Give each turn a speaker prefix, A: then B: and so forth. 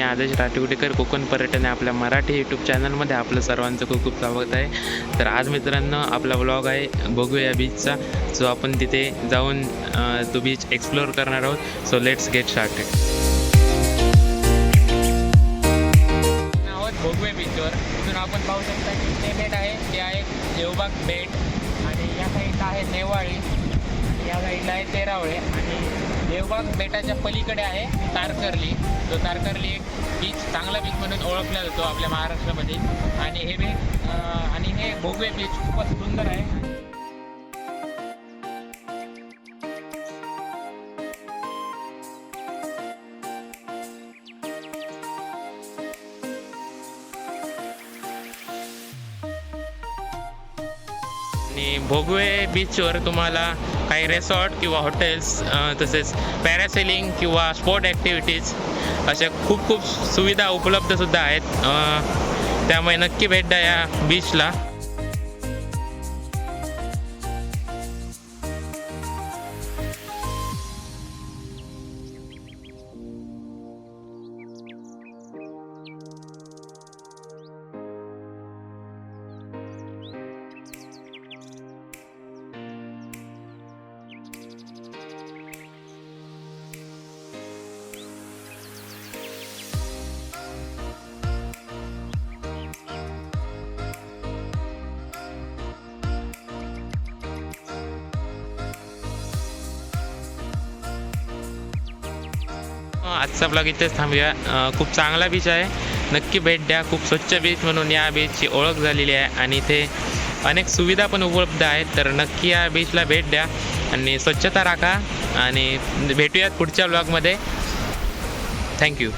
A: आदेश राठीवडेकर कोकण पर्यटन आपल्या मराठी यूट्यूब चॅनलमध्ये आपलं सर्वांचं खूप खूप स्वागत आहे. तर आज मित्रांनो आपला व्लॉग आहे भोगवे या बीचचा, जो आपण तिथे जाऊन तो बीच एक्सप्लोअर करणार आहोत. So let's get started. आहोत भोगवे बीचवर. इथून आपण पाहू शकता की ते बेट आहे, ते आहे देवबाग बेट, आणि या साईडला आहे नेवाळी, या साईडला आहे तेरावळे, आणि देवबाग बेटाच्या पलीकडे आहे तारकर्ली. तो तारकर्ली एक बीच, चांगला बीच म्हणून ओळखला जातो आपल्या महाराष्ट्रामध्ये. आणि हे बीच आणि हे भोगवे बीच खूपच सुंदर आहे. आणि भोगवे बीचवर तुम्हाला काही रिसॉर्ट किंवा हॉटेल्स, तसेच पॅरासेलिंग किंवा स्पोर्ट ॲक्टिव्हिटीज अशा खूप खूप सुविधा उपलब्धसुद्धा आहेत. त्यामुळे नक्की भेट द्या या बीचला. आजचा ब्लॉग इथेच थांबूया. खूप चांगला बीच आहे, नक्की भेट द्या. खूप स्वच्छ बीच म्हणून या बीचची ओळख झालेली आहे, आणि इथे अनेक सुविधा पण उपलब्ध आहेत. तर नक्की या बीचला भेट द्या आणि स्वच्छता राखा. आणि भेटूयात पुढच्या ब्लॉगमध्ये. थँक्यू.